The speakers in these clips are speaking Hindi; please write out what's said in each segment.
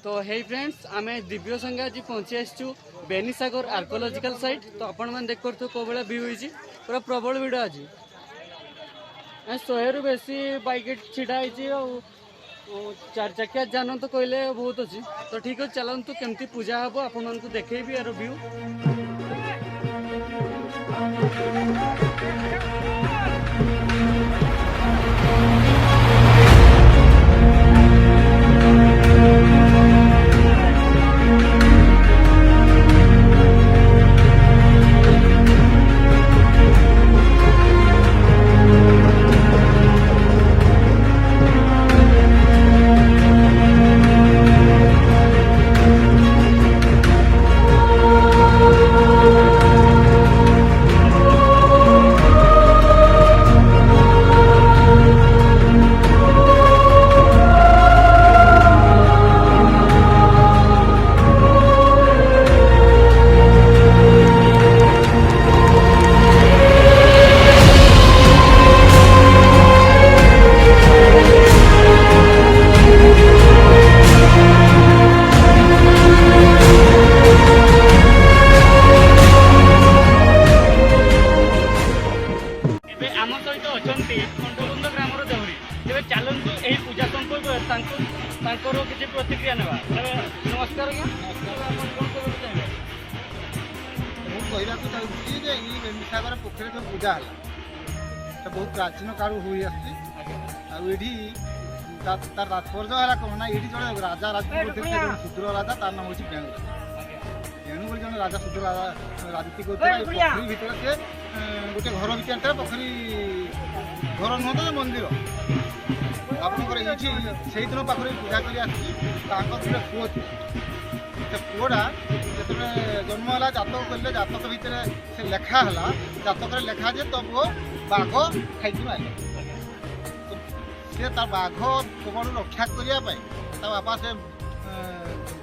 तो हे फ्रेंड्स आम दिव्य संगे आज पहुंची आसचु बेनीसागर आर्कोलोजिकल साइट। तो आपण मैंने देख पारे कौ भाया व्यू होती पूरा प्रबल भिड़ आज 100 रु बेसी बैक छिड़ा चार चकिया जान तो कहले बहुत अच्छी। तो ठीक है चलतु केमती पूजा हम आपण को देखेबी यार व्यू। चलतु यही पूजा संपर्क किसी प्रतिक्रिया ना। नमस्कार मुझे बेनीसागर पोखरी जो पूजा है बहुत प्राचीन काल हुई आठी तार तात्पर्य है कौन ना ये जो राजा राजनीति शूद्र राजा तार नाम हूँ बेणु राजा। बेणु बोली जन राजा शूद्र राजा राजनीति पोखरी भितर से गोटे घर भितर पोखरी घर नुह तो मंदिर आपंकर ये से दिन पाखे पूजा कर गोटे पुओ थे से पुओटा जो जन्म है जातक कले जातक भितर से लेखाला जातक लेखा जे तो पुओ बाघ खाई मारे सी बाघ कबल रक्षा करने बापा से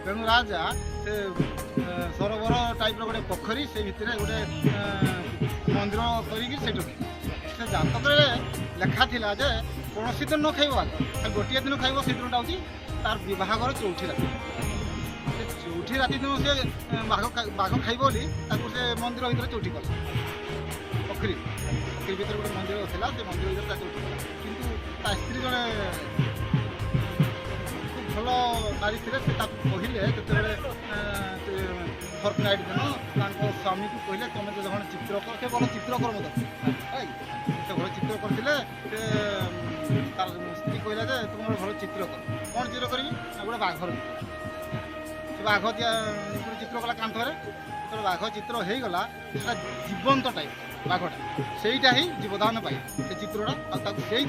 बेणु राजा से सरोवर टाइप गोटे पोखरी से भितर गोटे मंदिर कर जातक लेखा थिला जे कौन दिन न खाइब बाघ खाली गोटे दिन खाइब से दिनटा हूँ तार बहागर चौथी राति चौथी राति दिन से बाघ खाइब बोली से मंदिर भर चौथी कला पोखरी पोखरी भर गोटे मंदिर था से मंदिर भर चौथी किंतु स्त्री जड़े खूब भल नारी थे से कहले फर्टनाइट दिन स्वामी को कहले तुम जो जन चित्रकर से बड़ चित्रकर मत से भल चित्र करते तार स्त्री कहला जे तुम भल चित्र कर कौन चित्र करी गोटे बाघर से बाघ दिया चित्र कला कांथरे जो बाघ चित्र हो गला जीवंत टाइप बाघटा सेटा ही जीवदान पाए से चित्रटा से ही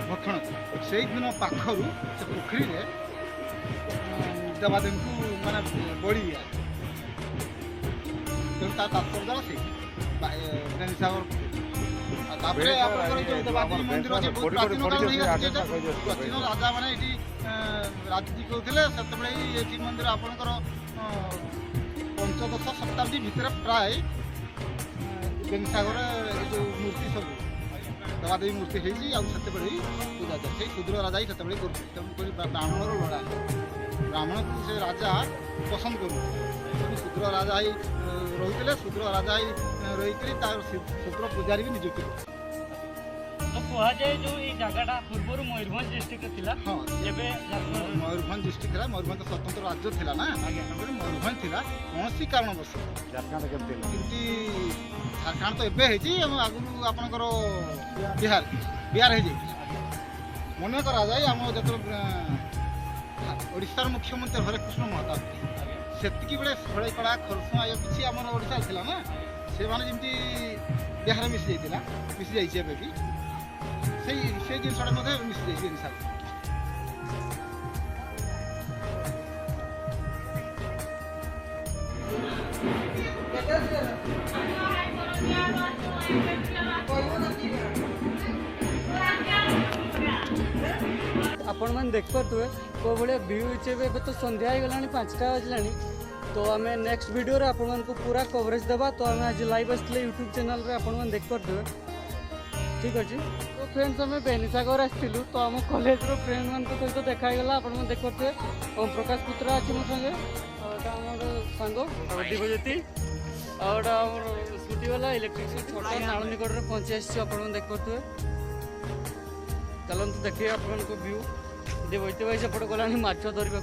भक्षण से दिन पाखर से पोखरी देवादेवी को माने बड़ी तेणु तात्पर्य से बेनीसागर देवादेवी मंदिर अच्छे बहुत प्राचीन काल प्राचीन राजा मैंने ये राजनीति करुले से मंदिर आपणकर पंचदश शताब्दी भितर प्राय बेनीसागर जो मूर्ति सब देवादेवी मूर्ति होती से पूजा से शूद्र राजा ही से तेणुक ब्राह्मणर लड़ा ब्राह्मण को से राजा पसंद करू शूद्र राजा ही रोते शूद्र राजा ही रही शूद्र पूजारी भी नियुक्ति कर तो कह जाए जो ये जगह पूर्व मयूरभंज डिस्ट्रिक्ट थिला। हाँ मयूरभंज डिस्ट्रिक्ट था मयूरभंज स्वतंत्र राज्य थिला ना मयूरभंज थिला कौन कारणवश झारखंड झारखंड तो एवं आगु आपणकर बिहार बिहार हो मन करा जाए आम जो ओडिशार मुख्यमंत्री हरेकृष्ण महताब सेतिकी बेले शैलकड़ा खरसुआ ये किसी आम ओडिशा थिला ना से माने जमी बिहार मिसी जाइए मिसी जाइए भी से जिनसा मिसी जाइए बेनीसागर। आपण मैंने देख पारे कौ भाया व्यू हो तो संध्या हो गला 5टा बजला। तो आम नेक्स्ट वीडियो रे आपण को पूरा कवरेज देवा। तो आम आज लाइव आसते यूट्यूब चैनल रे आपण मैंने देख पारे ठीक अच्छे तो फ्रेंड्स आम बेनिसागर आसलु तो आम कॉलेज फ्रेंड मान सहित देखागला आप देखते ओम प्रकाश पुत्रा अच्छी मो संगे आम सांग दिव्यज्योति आउटा स्कूटी वाला इलेक्ट्रिक छोटा नाल निकट में पहुंची आसी आप देखते चलते देखिए आप व्यू दिव्यज्योति भाई सेपटे गलानी माछ धरवा